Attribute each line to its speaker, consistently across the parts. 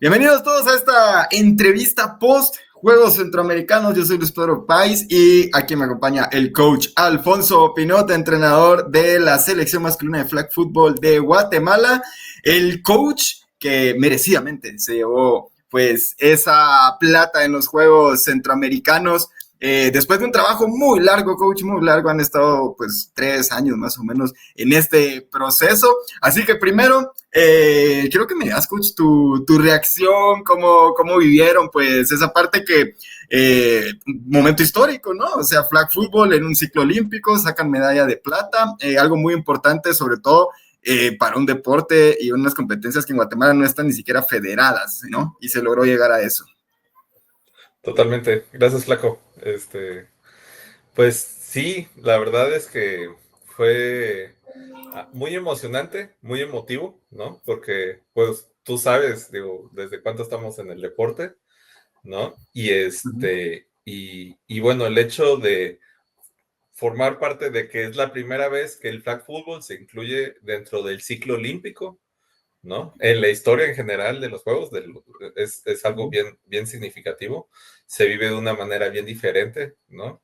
Speaker 1: Bienvenidos todos a esta entrevista post Juegos Centroamericanos. Yo soy Luis Pedro Páez y aquí me acompaña el coach Alfonso Pinota, entrenador de la selección masculina de flag football de Guatemala. El coach que merecidamente se llevó pues esa plata en los Juegos Centroamericanos. Después de un trabajo muy largo, coach, muy largo, han estado pues 3 años más o menos en este proceso. Así que primero, quiero que me digas, coach, tu reacción, cómo vivieron pues esa parte que, momento histórico, ¿no? O sea, flag football en un ciclo olímpico, sacan medalla de plata, algo muy importante sobre todo para un deporte y unas competencias que en Guatemala no están ni siquiera federadas, ¿no? Y se logró llegar a eso.
Speaker 2: Totalmente. Gracias, Flaco. Pues sí, la verdad es que fue muy emocionante, muy emotivo, ¿no? Porque, pues, tú sabes, digo, desde cuánto estamos en el deporte, ¿no? Y bueno, el hecho de formar parte de que es la primera vez que el flag football se incluye dentro del ciclo olímpico, ¿no? En la historia en general de los juegos es algo bien, bien significativo. Se vive de una manera bien diferente, ¿no?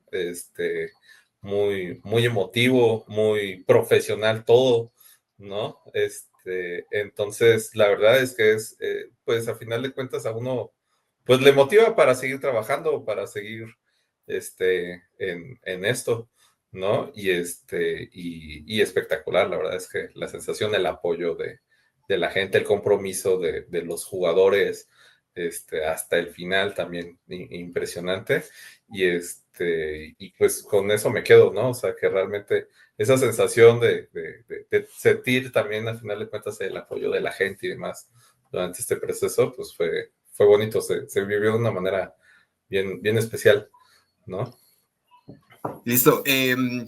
Speaker 2: Muy, muy emotivo, muy profesional todo, ¿no? Entonces, la verdad es que pues a final de cuentas a uno, pues le motiva para seguir trabajando, para seguir, en esto. ¿No? Y espectacular, la verdad es que la sensación, el apoyo de la gente, el compromiso de los jugadores, hasta el final también impresionante. Y pues con eso me quedo, ¿no? O sea, que realmente esa sensación de sentir también al final de cuentas el apoyo de la gente y demás durante este proceso, pues fue bonito, se vivió de una manera bien, bien especial, ¿no?
Speaker 1: Listo.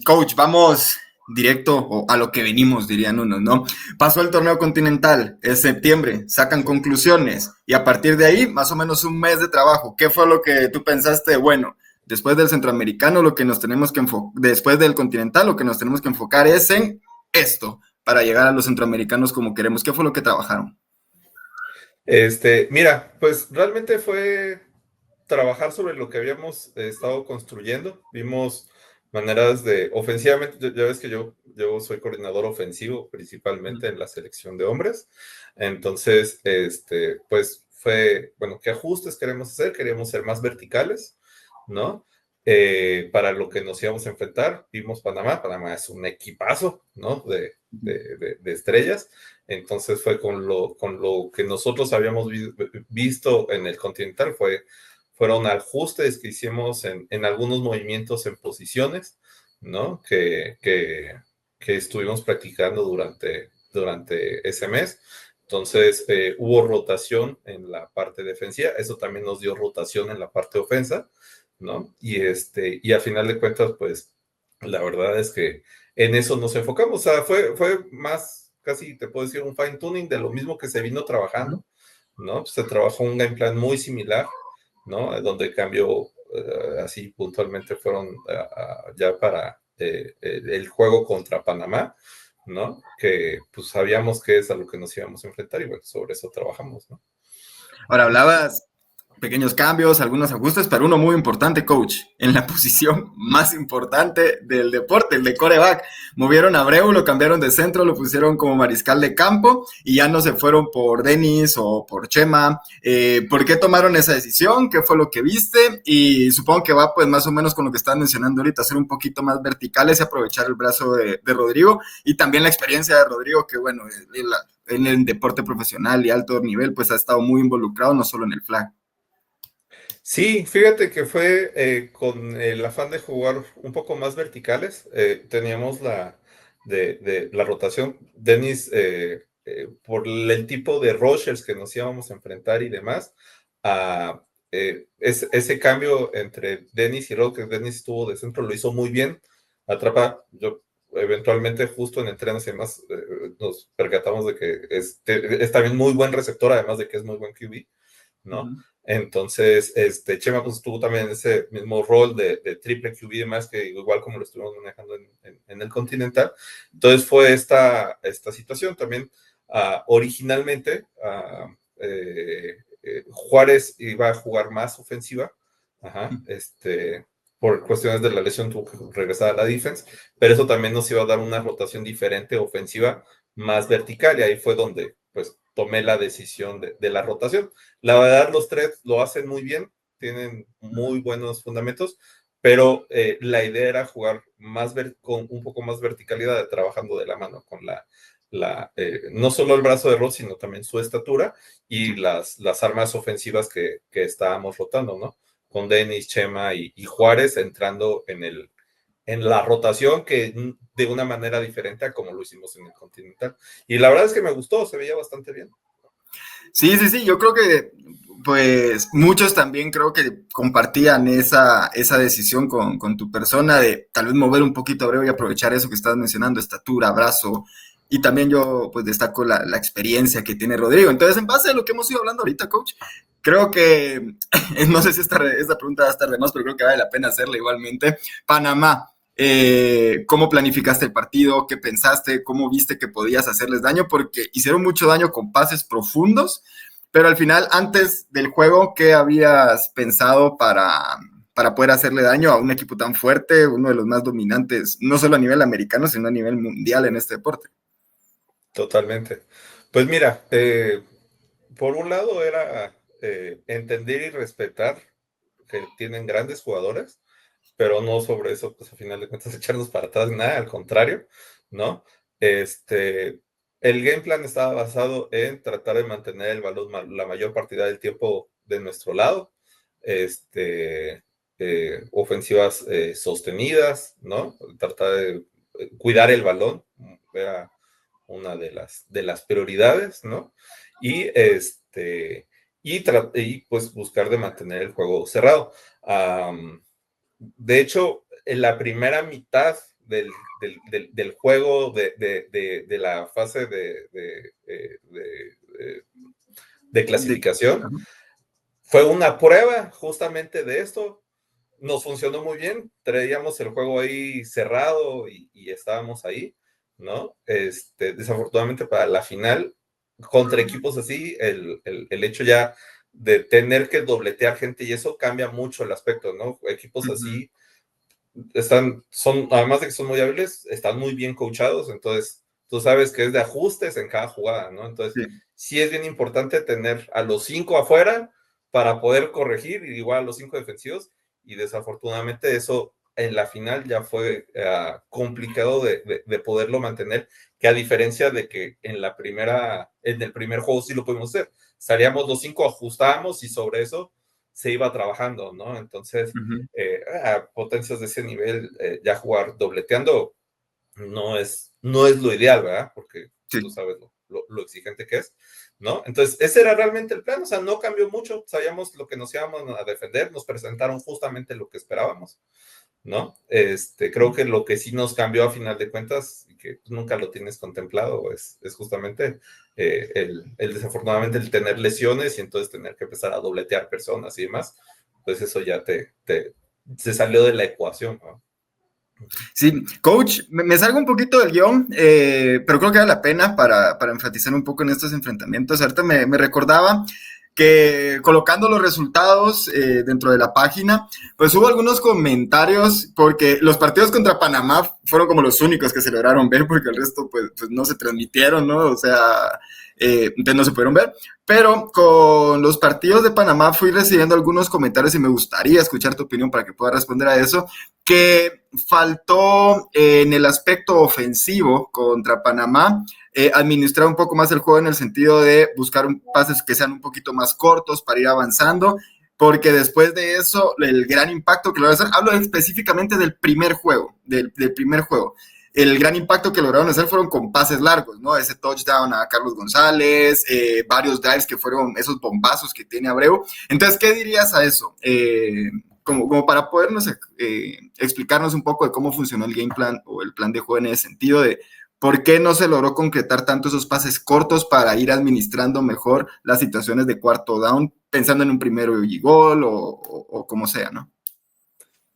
Speaker 1: Coach, vamos directo a lo que venimos, dirían unos, ¿no? Pasó el torneo continental, es septiembre, sacan
Speaker 2: Sí.
Speaker 1: conclusiones y a partir de ahí, más o menos un mes de trabajo. ¿Qué fue lo que tú pensaste? Bueno, después del centroamericano, lo que nos tenemos que enfocar, después del continental, lo que nos tenemos que enfocar es en esto, para llegar a los centroamericanos como queremos. ¿Qué fue lo que trabajaron?
Speaker 2: Mira, pues realmente fue trabajar sobre lo que habíamos estado construyendo. Vimos maneras ofensivamente, ya ves que yo soy coordinador ofensivo principalmente en la selección de hombres. Entonces, pues fue, bueno, ¿qué ajustes queremos hacer? Queríamos ser más verticales, ¿no? Para lo que nos íbamos a enfrentar, vimos Panamá. Panamá es un equipazo, ¿no? De estrellas. Entonces fue con lo que nosotros habíamos visto en el Continental, fueron ajustes que hicimos en algunos movimientos en posiciones, ¿no? Que estuvimos practicando durante ese mes. Entonces, hubo rotación en la parte defensiva, eso también nos dio rotación en la parte ofensa, ¿no? Y a final de cuentas, pues, la verdad es que en eso nos enfocamos. O sea, fue más, casi te puedo decir, un fine tuning de lo mismo que se vino trabajando, ¿no? Se trabajó un game plan muy similar, ¿no? Donde el cambio, así puntualmente fueron ya para el juego contra Panamá, ¿no? Que pues sabíamos que es a lo que nos íbamos a enfrentar y bueno, sobre eso trabajamos, ¿no?
Speaker 1: Ahora hablabas pequeños cambios, algunos ajustes, pero uno muy importante, coach, en la posición más importante del deporte, el de coreback. Movieron a Abreu, lo cambiaron de centro, lo pusieron como mariscal de campo y ya no se fueron por Denis o por Chema. ¿Por qué tomaron esa decisión? ¿Qué fue lo que viste? Y supongo que va pues más o menos con lo que estás mencionando ahorita, ser un poquito más verticales y aprovechar el brazo de Rodrigo y también la experiencia de Rodrigo, que bueno, en el deporte profesional y alto nivel, pues ha estado muy involucrado, no solo en el flag.
Speaker 2: Sí, fíjate que fue con el afán de jugar un poco más verticales. Teníamos la rotación. Denis, por el tipo de rushers que nos íbamos a enfrentar y demás, a, ese cambio entre Denis y Rod, que Denis estuvo de centro, lo hizo muy bien. Atrapa, yo eventualmente justo en entrenos y demás nos percatamos de que es también muy buen receptor, además de que es muy buen QB, ¿no?
Speaker 1: Uh-huh.
Speaker 2: Entonces, Chema pues tuvo también ese mismo rol de triple QB y demás, que igual como lo estuvimos manejando en el Continental. Entonces fue esta situación también. Originalmente, Juárez iba a jugar más ofensiva, por cuestiones de la lesión tuvo que regresar a la defense, pero eso también nos iba a dar una rotación diferente ofensiva más vertical, y ahí fue donde pues tomé la decisión de la rotación. La verdad, los tres lo hacen muy bien, tienen muy buenos fundamentos, pero la idea era jugar con un poco más verticalidad, trabajando de la mano con no solo el brazo de Ross, sino también su estatura y las armas ofensivas que estábamos rotando, ¿no? Con Denis, Chema y Juárez entrando en la rotación, que de una manera diferente a como lo hicimos en el Continental. Y la verdad es que me gustó, se veía bastante bien.
Speaker 1: Sí, yo creo que pues muchos también creo que compartían esa decisión con tu persona de tal vez mover un poquito a Abreu y aprovechar eso que estás mencionando, estatura, brazo, y también yo pues destaco la experiencia que tiene Rodrigo. Entonces, en base a lo que hemos ido hablando ahorita, coach, creo que, no sé si esta pregunta va a estar de más, pero creo que vale la pena hacerla igualmente. Panamá, ¿cómo planificaste el partido? ¿Qué pensaste? ¿Cómo viste que podías hacerles daño? Porque hicieron mucho daño con pases profundos, pero al final, antes del juego, ¿qué habías pensado para poder hacerle daño a un equipo tan fuerte, uno de los más dominantes, no solo a nivel americano, sino a nivel mundial en este deporte?
Speaker 2: Totalmente. Pues mira, por un lado era entender y respetar que tienen grandes jugadores, pero no sobre eso, pues a final de cuentas echarnos para atrás, nada, al contrario, ¿no? Este, el game plan estaba basado en tratar de mantener el balón la mayor partida del tiempo de nuestro lado, ofensivas sostenidas, ¿no? Tratar de cuidar el balón, era una de las prioridades, ¿no? Y y pues buscar de mantener el juego cerrado. De hecho, en la primera mitad del juego, de la fase de clasificación, fue una prueba justamente de esto. Nos funcionó muy bien, traíamos el juego ahí cerrado y estábamos ahí, ¿no? Desafortunadamente para la final, contra equipos así, el hecho ya de tener que dobletear gente y eso cambia mucho el aspecto, ¿no? Equipos así además de que son muy hábiles, están muy bien coachados, entonces tú sabes que es de ajustes en cada jugada, ¿no? Entonces, sí es bien importante tener a los 5 afuera para poder corregir, y igual a los 5 defensivos, y desafortunadamente eso en la final ya fue complicado de poderlo mantener, que a diferencia de que en el primer juego sí lo pudimos hacer, salíamos los 5, ajustábamos y sobre eso se iba trabajando, ¿no? Entonces, a potencias de ese nivel, ya jugar dobleteando no es lo ideal, ¿verdad? Porque tú sabes lo exigente que es, ¿no? Entonces, ese era realmente el plan, o sea, no cambió mucho, sabíamos lo que nos íbamos a defender, nos presentaron justamente lo que esperábamos, ¿no? Creo que lo que sí nos cambió a final de cuentas, y que nunca lo tienes contemplado, es justamente desafortunadamente el tener lesiones y entonces tener que empezar a dobletear personas y demás, pues eso ya se salió de la ecuación, ¿no?
Speaker 1: Sí, coach, me salgo un poquito del guión, pero creo que vale la pena para enfatizar un poco en estos enfrentamientos. Ahorita me recordaba que colocando los resultados dentro de la página, pues hubo algunos comentarios, porque los partidos contra Panamá fueron como los únicos que se lograron ver, porque el resto pues no se transmitieron, ¿no? O sea, entonces no se pudieron ver. Pero con los partidos de Panamá fui recibiendo algunos comentarios y me gustaría escuchar tu opinión para que pueda responder a eso, que faltó en el aspecto ofensivo contra Panamá, administrar un poco más el juego en el sentido de buscar pases que sean un poquito más cortos para ir avanzando, porque después de eso, el gran impacto que lo va a hacer, hablo específicamente del primer juego, del primer juego. El gran impacto que lograron hacer fueron con pases largos, ¿no? Ese touchdown a Carlos González, varios drives que fueron esos bombazos que tiene Abreu. Entonces, ¿qué dirías a eso? Como para podernos explicarnos un poco de cómo funcionó el game plan o el plan de juego en ese sentido de por qué no se logró concretar tanto esos pases cortos para ir administrando mejor las situaciones de cuarto down, pensando en un primero y gol o como sea, ¿no?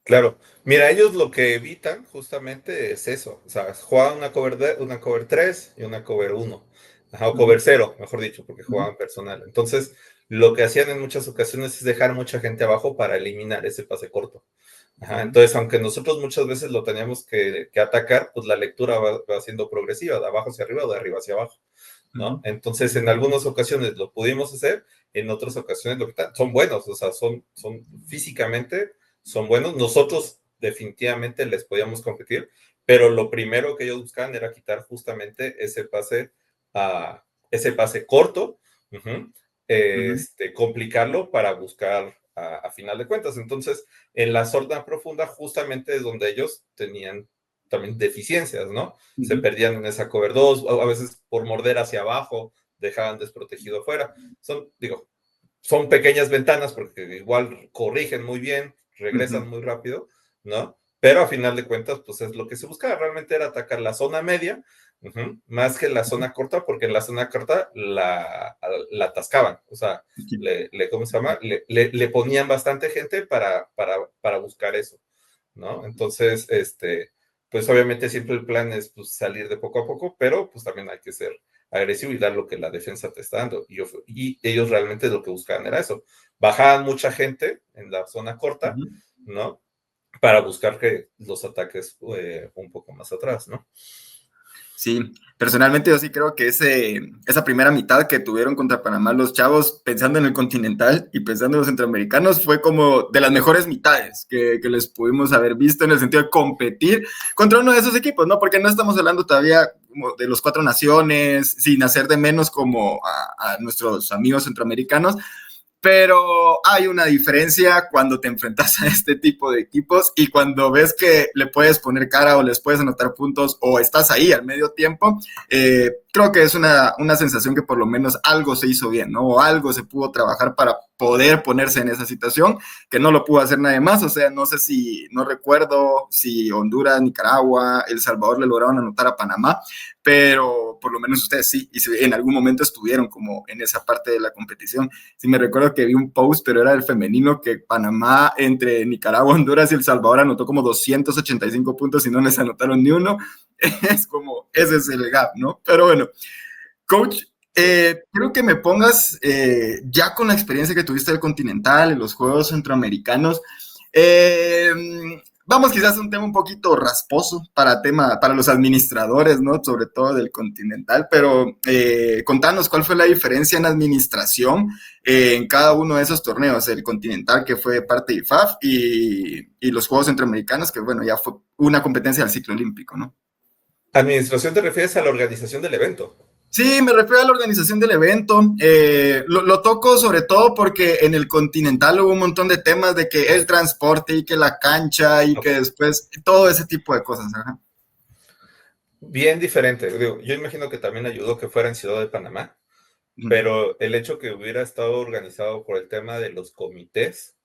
Speaker 2: Claro, mira, ellos lo que evitan justamente es eso, o sea, juegan una cover 3 y una cover 1, o cover 0, mejor dicho, porque juegan personal. Entonces, lo que hacían en muchas ocasiones es dejar mucha gente abajo para eliminar ese pase corto. Ajá, entonces, aunque nosotros muchas veces lo teníamos que atacar, pues la lectura va siendo progresiva, de abajo hacia arriba o de arriba hacia abajo, ¿no? Entonces, en algunas ocasiones lo pudimos hacer, en otras ocasiones son buenos, o sea, son físicamente, son buenos. Nosotros definitivamente les podíamos competir, pero lo primero que ellos buscaban era quitar justamente ese pase corto, complicarlo para buscar a final de cuentas. Entonces, en la zona profunda justamente es donde ellos tenían también deficiencias, ¿no? Se perdían en esa cover 2, a veces por morder hacia abajo, dejaban desprotegido afuera. Son pequeñas ventanas porque igual corrigen muy bien, regresan muy rápido, ¿no? Pero a final de cuentas, pues es lo que se buscaba. Realmente era atacar la zona media, más que la zona corta, porque en la zona corta la atascaban. O sea, ¿cómo se llama? Le ponían bastante gente para buscar eso, ¿no? Entonces, pues obviamente siempre el plan es pues, salir de poco a poco, pero pues también hay que ser agresivo y dar lo que la defensa te está dando. Y ellos realmente lo que buscaban era eso. Bajaban mucha gente en la zona corta, ¿no? Para buscar que los ataques un poco más atrás, ¿no?
Speaker 1: Sí, personalmente yo sí creo que esa primera mitad que tuvieron contra Panamá los chavos, pensando en el Continental y pensando en los centroamericanos, fue como de las mejores mitades que les pudimos haber visto en el sentido de competir contra uno de esos equipos, ¿no? Porque no estamos hablando todavía como de los 4 naciones, sin hacer de menos como a nuestros amigos centroamericanos, pero hay una diferencia cuando te enfrentas a este tipo de equipos y cuando ves que le puedes poner cara o les puedes anotar puntos o estás ahí al medio tiempo, creo que es una sensación que por lo menos algo se hizo bien, ¿no? O algo se pudo trabajar para poder ponerse en esa situación, que no lo pudo hacer nadie más. O sea, no recuerdo si Honduras, Nicaragua, El Salvador le lograron anotar a Panamá, pero por lo menos ustedes sí, y en algún momento estuvieron como en esa parte de la competición. Sí me recuerdo que vi un post, pero era el femenino, que Panamá entre Nicaragua, Honduras y El Salvador anotó como 285 puntos y no les anotaron ni uno. Es como, ese es el gap, ¿no? Pero bueno, coach, quiero que me pongas, ya con la experiencia que tuviste del Continental, en los Juegos Centroamericanos, eh, vamos quizás a un tema un poquito rasposo para los administradores, ¿no? Sobre todo del Continental, pero contanos cuál fue la diferencia en administración en cada uno de esos torneos, el Continental que fue parte de IFAF y los Juegos Centroamericanos, que bueno, ya fue una competencia del ciclo olímpico, ¿no?
Speaker 2: ¿Administración te refieres a la organización del evento?
Speaker 1: Sí, me refiero a la organización del evento. Lo toco sobre todo porque en el Continental hubo un montón de temas de que el transporte y que la cancha y que después todo ese tipo de cosas. Ajá.
Speaker 2: Bien diferente. Yo imagino que también ayudó que fuera en Ciudad de Panamá, pero el hecho que hubiera estado organizado por el tema de los comités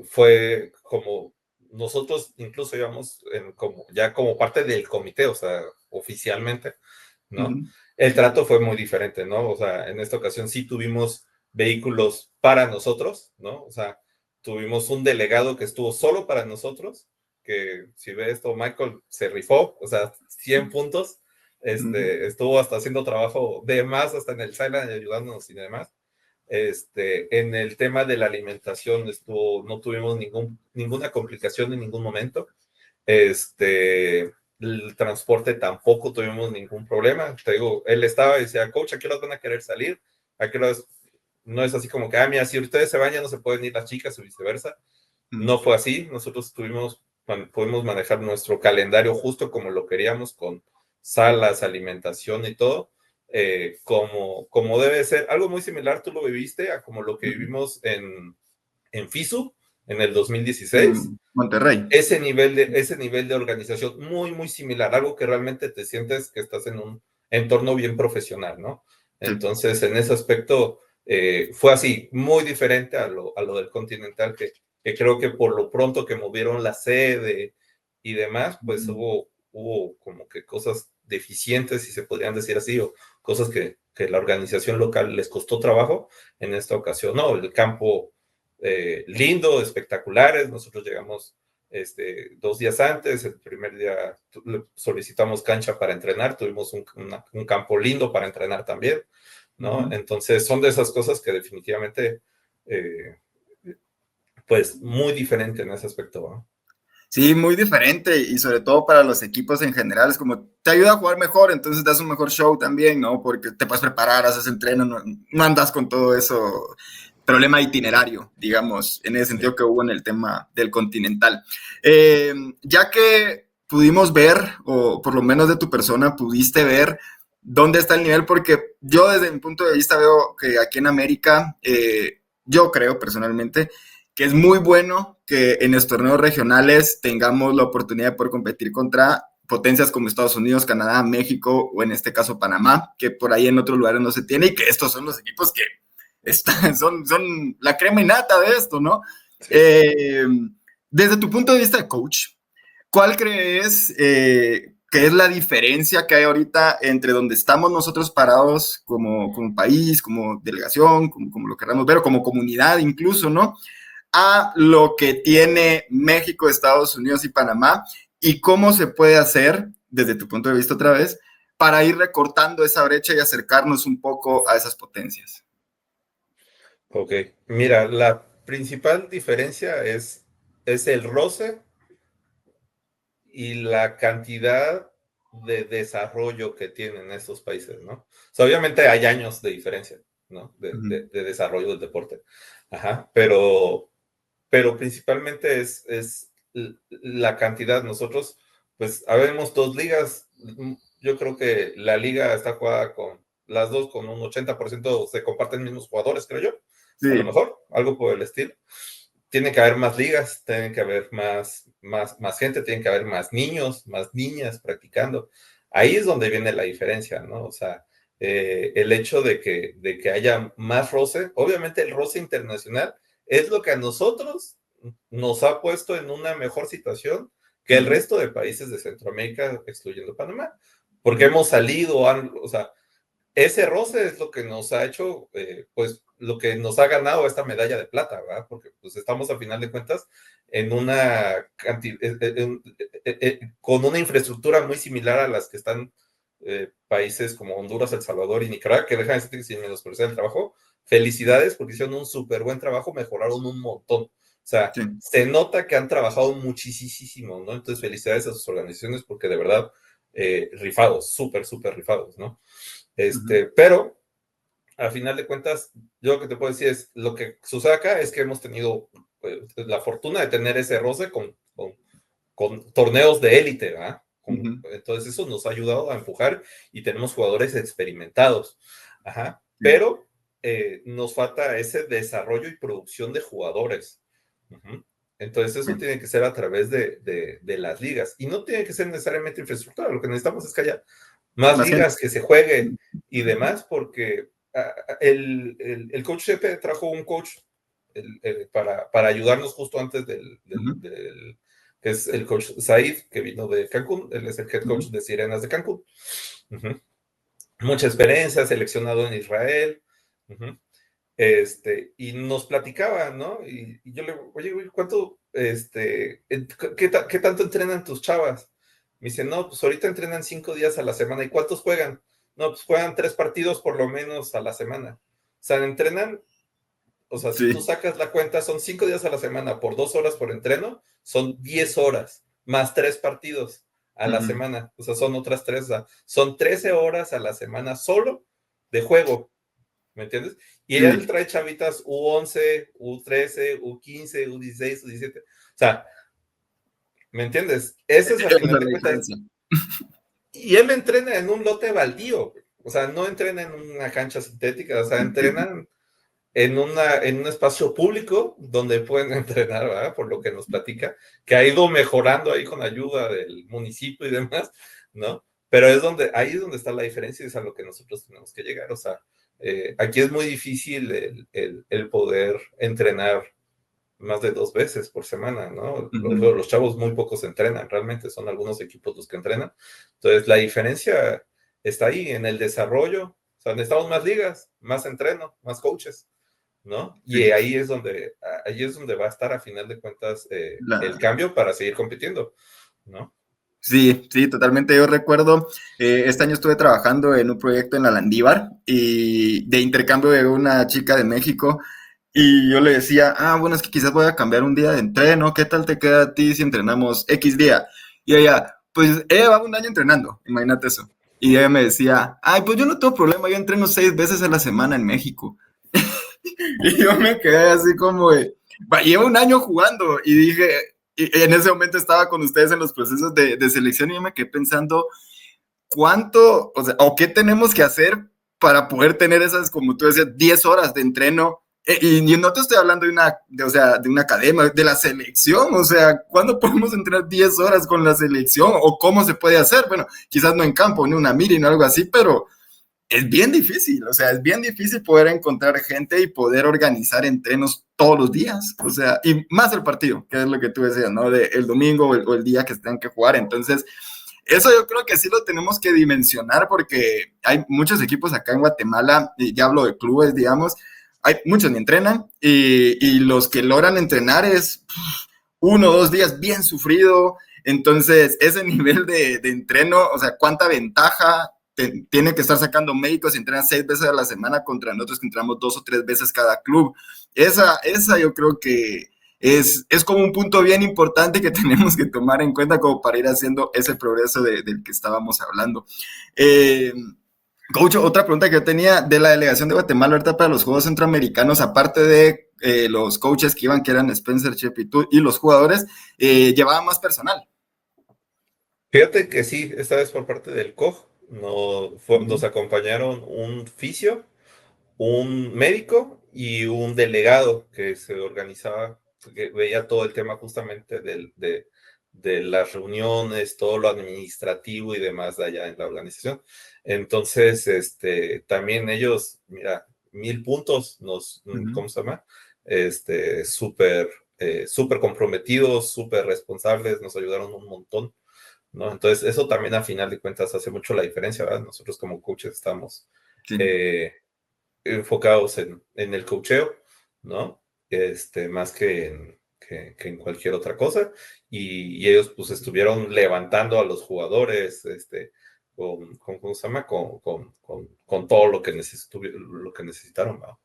Speaker 2: fue como nosotros incluso íbamos ya como parte del comité, o sea, oficialmente, ¿no? El trato fue muy diferente, ¿no? O sea, en esta ocasión sí tuvimos vehículos para nosotros, ¿no? O sea, tuvimos un delegado que estuvo solo para nosotros, que si ve esto, Michael se rifó, o sea, 100 puntos, estuvo hasta haciendo trabajo de más, hasta en el Silent ayudándonos y demás. En el tema de la alimentación no tuvimos ninguna complicación en ningún momento. El transporte tampoco tuvimos ningún problema. Te digo, él estaba y decía, coach, ¿a qué horas van a querer salir? ¿A qué horas? No es así como que, mira, si ustedes se bañan, no se pueden ir las chicas o viceversa. No fue así. Nosotros pudimos manejar nuestro calendario justo como lo queríamos, con salas, alimentación y todo, como debe ser. Algo muy similar, tú lo viviste a como lo que vivimos en FISU en el 2016.
Speaker 1: Monterrey.
Speaker 2: Ese nivel de organización muy, muy similar, algo que realmente te sientes que estás en un entorno bien profesional, ¿no? Entonces, en ese aspecto, fue así, muy diferente a lo del Continental, que creo que por lo pronto que movieron la sede y demás, pues hubo como que cosas deficientes, si se podrían decir así, o cosas que la organización local les costó trabajo. En esta ocasión, no, el campo lindo, espectaculares. Nosotros llegamos 2 días antes. El primer día solicitamos cancha para entrenar, tuvimos un campo lindo para entrenar también, ¿no? Entonces son de esas cosas que definitivamente, pues muy diferente en ese aspecto, ¿no?
Speaker 1: Sí, muy diferente y sobre todo para los equipos en general, es como te ayuda a jugar mejor, entonces das un mejor show también, ¿no? Porque te puedes preparar, haces entreno, no andas con todo eso, problema itinerario, digamos, en ese
Speaker 2: Sí.
Speaker 1: sentido que hubo en el tema del Continental. Ya que pudimos ver, o por lo menos de tu persona, pudiste ver dónde está el nivel, porque yo desde mi punto de vista veo que aquí en América, yo creo personalmente, que es muy bueno que en los torneos regionales tengamos la oportunidad de poder competir contra potencias como Estados Unidos, Canadá, México o en este caso Panamá, que por ahí en otros lugares no se tiene y que estos son los equipos que son la crema innata de esto, ¿no?
Speaker 2: Sí.
Speaker 1: Desde tu punto de vista de coach, ¿cuál crees que es la diferencia que hay ahorita entre donde estamos nosotros parados como país, como delegación, como lo queramos ver, o como comunidad incluso, ¿no? A lo que tiene México, Estados Unidos y Panamá y cómo se puede hacer, desde tu punto de vista otra vez, para ir recortando esa brecha y acercarnos un poco a esas potencias.
Speaker 2: Ok, mira, la principal diferencia es el roce y la cantidad de desarrollo que tienen estos países, ¿no? O sea, obviamente hay años de diferencia, ¿no? De desarrollo del deporte. Ajá, pero principalmente es la cantidad. Nosotros, pues, habemos dos ligas. Yo creo que la liga está jugada con las dos con un 80% se comparten mismos jugadores, creo yo. A lo
Speaker 1: Sí.
Speaker 2: mejor, algo por el estilo. Tiene que haber más ligas, tiene que haber más gente, tiene que haber más niños, más niñas practicando. Ahí es donde viene la diferencia, ¿no? O sea, el hecho de que haya más roce, obviamente el roce internacional es lo que a nosotros nos ha puesto en una mejor situación que el resto de países de Centroamérica, excluyendo Panamá, porque hemos salido, o sea, ese roce es lo que nos ha hecho, pues, lo que nos ha ganado esta medalla de plata, ¿verdad? Porque, pues, estamos al final de cuentas en una con una infraestructura muy similar a las que están países como Honduras, El Salvador y Nicaragua, que dejan de decir que sin menospreciar el trabajo. Felicidades porque hicieron un súper buen trabajo, mejoraron un montón. O sea,
Speaker 1: Sí.
Speaker 2: se nota que han trabajado muchísimo, ¿no? Entonces, felicidades a sus organizaciones porque de verdad, rifados, súper rifados, ¿no? Pero a final de cuentas, yo lo que te puedo decir es, lo que sucede acá es que hemos tenido la fortuna de tener ese roce con torneos de élite, ¿verdad? Entonces eso nos ha ayudado a empujar y tenemos jugadores experimentados. Ajá. Pero nos falta ese desarrollo y producción de jugadores. Uh-huh. Entonces eso tiene que ser a través de las ligas y no tiene que ser necesariamente infraestructura. Lo que necesitamos es que haya más
Speaker 1: Más gente.
Speaker 2: ligas, que se juegue y demás, porque el coach Shepe trajo un coach para ayudarnos justo antes que es el coach Said, que vino de Cancún. Él es el head coach de Sirenas de Cancún. Uh-huh. Mucha experiencia, seleccionado en Israel. Uh-huh. Y nos platicaba, ¿no? Y yo le digo, oye, ¿cuánto, qué tanto entrenan tus chavas? Me dice, no, pues ahorita entrenan 5 días a la semana. ¿Y cuántos juegan? No, pues juegan 3 partidos por lo menos a la semana. O sea, entrenan, o sea, si tú
Speaker 1: Sí.
Speaker 2: sacas la cuenta, son 5 días a la semana por 2 horas por entreno, son 10 horas, más 3 partidos a la semana. O sea, son otras 3, o sea, son 13 horas a la semana solo de juego. ¿Me entiendes? Y él
Speaker 1: Sí.
Speaker 2: trae chavitas U11, U13, U15, U16, U17. O sea, ¿me entiendes? Ese es a
Speaker 1: Esa es
Speaker 2: final
Speaker 1: la
Speaker 2: de cuentas.
Speaker 1: diferencia.
Speaker 2: Y él entrena en un lote baldío. O sea, no entrena en una cancha sintética. O sea, entrenan en un espacio público donde pueden entrenar, ¿verdad? Por lo que nos platica, que ha ido mejorando ahí con ayuda del municipio y demás, ¿no? Pero ahí es donde está la diferencia y es a lo que nosotros tenemos que llegar. O sea, aquí es muy difícil el poder entrenar más de 2 veces por semana, ¿no? Los chavos muy pocos entrenan, realmente son algunos equipos los que entrenan. Entonces, la diferencia está ahí en el desarrollo. O sea, necesitamos más ligas, más entreno, más coaches, ¿no? Y
Speaker 1: Sí.
Speaker 2: ahí es donde va a estar a final de cuentas el
Speaker 1: La,
Speaker 2: cambio para seguir compitiendo, ¿no?
Speaker 1: Sí, sí, totalmente. Yo recuerdo, este año estuve trabajando en un proyecto en la Landívar y de intercambio de una chica de México y yo le decía, bueno, es que quizás voy a cambiar un día de entreno, ¿qué tal te queda a ti si entrenamos X día? Y ella, pues ella va un año entrenando, imagínate eso. Y ella me decía, pues yo no tengo problema, yo entreno 6 veces a la semana en México. Y yo me quedé así como de, llevo un año jugando y dije, y en ese momento estaba con ustedes en los procesos de selección y yo me quedé pensando cuánto, o sea, o qué tenemos que hacer para poder tener esas, como tú decías, 10 horas de entreno. Y no te estoy hablando o sea, de una academia, de la selección, o sea, ¿cuándo podemos entrenar 10 horas con la selección? ¿O cómo se puede hacer? Bueno, quizás no en campo, ni una miri, o algo así, pero es bien difícil, o sea, es bien difícil poder encontrar gente y poder organizar entrenos todos los días, o sea, y más el partido, que es lo que tú decías, ¿no? De el domingo o el día que tengan que jugar, entonces, eso yo creo que sí lo tenemos que dimensionar porque hay muchos equipos acá en Guatemala, y ya hablo de clubes, digamos, hay muchos ni entrenan y los que logran entrenar es 1 o 2 días bien sufrido, entonces ese nivel de entreno, o sea, cuánta ventaja tiene que estar sacando médicos y entrenan 6 veces a la semana contra nosotros que entrenamos 2 o 3 veces cada club. Esa yo creo que es como un punto bien importante que tenemos que tomar en cuenta como para ir haciendo ese progreso del que estábamos hablando. Eh, Coach, otra pregunta que yo tenía de la delegación de Guatemala ahorita para los Juegos Centroamericanos, aparte de los coaches que iban, que eran Spencer, Chep y tú, y los jugadores, llevaban más personal.
Speaker 2: Fíjate que sí, esta vez por parte del COG, nos acompañaron un fisio, un médico y un delegado que se organizaba, que veía todo el tema justamente de las reuniones, todo lo administrativo y demás de allá en la organización. Entonces, también ellos, mira, 1000 puntos ¿cómo se llama? Súper, súper comprometidos, súper responsables, nos ayudaron un montón, ¿no? Entonces, eso también a final de cuentas hace mucho la diferencia, ¿verdad? Nosotros como coaches estamos
Speaker 1: Sí.
Speaker 2: eh, enfocados en el coacheo, ¿no? Más que en cualquier otra cosa. Y ellos pues estuvieron levantando a los jugadores, ¿cómo se llama? Con todo lo que necesitaron, ¿no?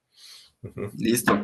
Speaker 2: Uh-huh.
Speaker 1: Listo.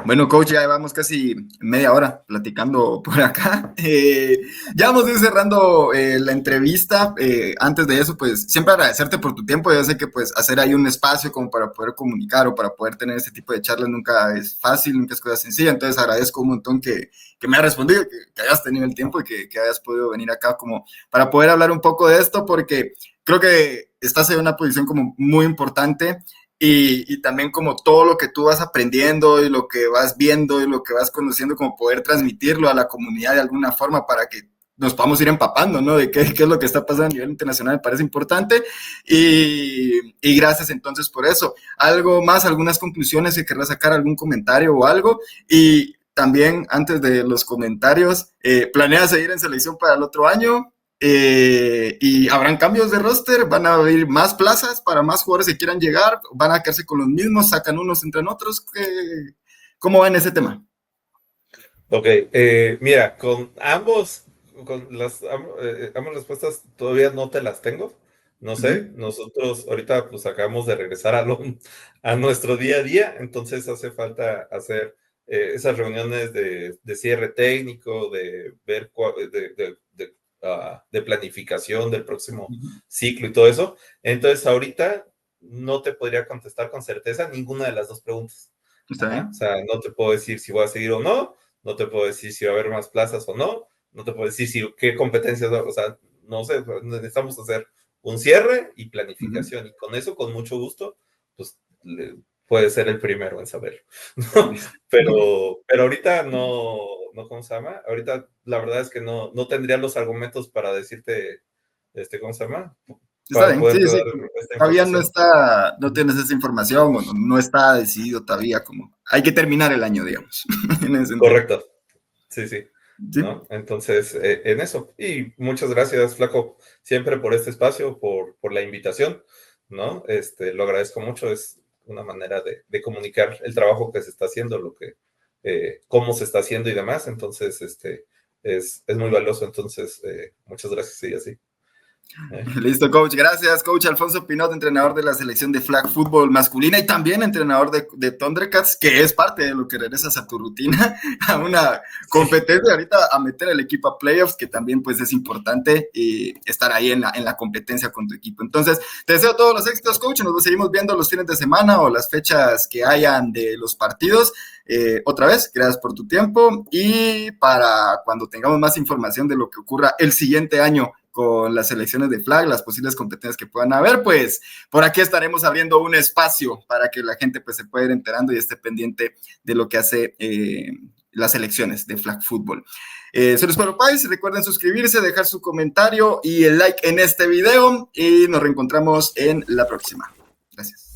Speaker 1: Bueno, coach, ya llevamos casi media hora platicando por acá. Ya vamos a ir cerrando la entrevista. Antes de eso, pues siempre agradecerte por tu tiempo. Yo sé que pues hacer ahí un espacio como para poder comunicar o para poder tener este tipo de charlas nunca es fácil, nunca es cosa sencilla. Entonces agradezco un montón que me hayas respondido, que hayas tenido el tiempo y que hayas podido venir acá como para poder hablar un poco de esto, porque creo que estás en una posición como muy importante y también como todo lo que tú vas aprendiendo y lo que vas viendo y lo que vas conociendo, como poder transmitirlo a la comunidad de alguna forma para que nos podamos ir empapando, ¿no? De qué es lo que está pasando a nivel internacional, me parece importante. Y gracias entonces por eso. ¿Algo más, algunas conclusiones que querrás sacar, algún comentario o algo? Y también, antes de los comentarios, ¿planeas seguir en selección para el otro año? Y habrán cambios de roster, van a haber más plazas para más jugadores que quieran llegar, van a quedarse con los mismos, sacan unos, entran otros. ¿Cómo va en ese tema?
Speaker 2: Ok, mira, ambas respuestas todavía no te las tengo. No
Speaker 1: Uh -huh.
Speaker 2: sé, nosotros ahorita pues acabamos de regresar a nuestro día a día, entonces hace falta hacer esas reuniones de cierre técnico, de ver de planificación del próximo
Speaker 1: Uh -huh.
Speaker 2: ciclo y todo eso. Entonces ahorita no te podría contestar con certeza ninguna de las dos preguntas.
Speaker 1: ¿Está
Speaker 2: Ajá, o
Speaker 1: bien?
Speaker 2: sea, no te puedo decir si voy a seguir o no, no te puedo decir si va a haber más plazas o no, no te puedo decir qué competencias, o sea, no sé, necesitamos hacer un cierre y
Speaker 1: Uh -huh.
Speaker 2: planificación, y con eso, con mucho gusto, pues puede ser el primero en saber, ¿no?
Speaker 1: Listo.
Speaker 2: Pero ahorita ¿cómo se llama? Ahorita la verdad es que no tendría los argumentos para decirte, ¿cómo se llama?
Speaker 1: Está
Speaker 2: Para
Speaker 1: bien, sí,
Speaker 2: poderte
Speaker 1: sí.
Speaker 2: dar esta
Speaker 1: Todavía no
Speaker 2: información.
Speaker 1: está, no tienes esa información, o no está decidido todavía, como hay que terminar el año, digamos, en ese sentido.
Speaker 2: Correcto, sí, sí.
Speaker 1: Sí,
Speaker 2: ¿No? Entonces, en eso. Y muchas gracias, Flaco, siempre por este espacio, por la invitación, ¿no? Lo agradezco mucho, es una manera de comunicar el trabajo que se está haciendo, cómo se está haciendo y demás. Entonces, es muy valioso. Entonces, muchas gracias, sí, así.
Speaker 1: Listo, coach. Gracias, coach Alfonso Pinot, entrenador de la selección de flag fútbol masculina y también entrenador de Thundercats, que es parte de lo que regresas a tu rutina, a una competencia ahorita, a meter al equipo a playoffs, que también pues es importante estar ahí en la competencia con tu equipo. Entonces, te deseo todos los éxitos, coach. Nos seguimos viendo los fines de semana o las fechas que hayan de los partidos. Otra vez, gracias por tu tiempo y para cuando tengamos más información de lo que ocurra el siguiente año con las selecciones de flag, las posibles competencias que puedan haber, pues por aquí estaremos abriendo un espacio para que la gente pues se pueda ir enterando y esté pendiente de lo que hace las selecciones de flag fútbol. Soy Luis Pedro Páez, recuerden suscribirse, dejar su comentario y el like en este video y nos reencontramos en la próxima. Gracias.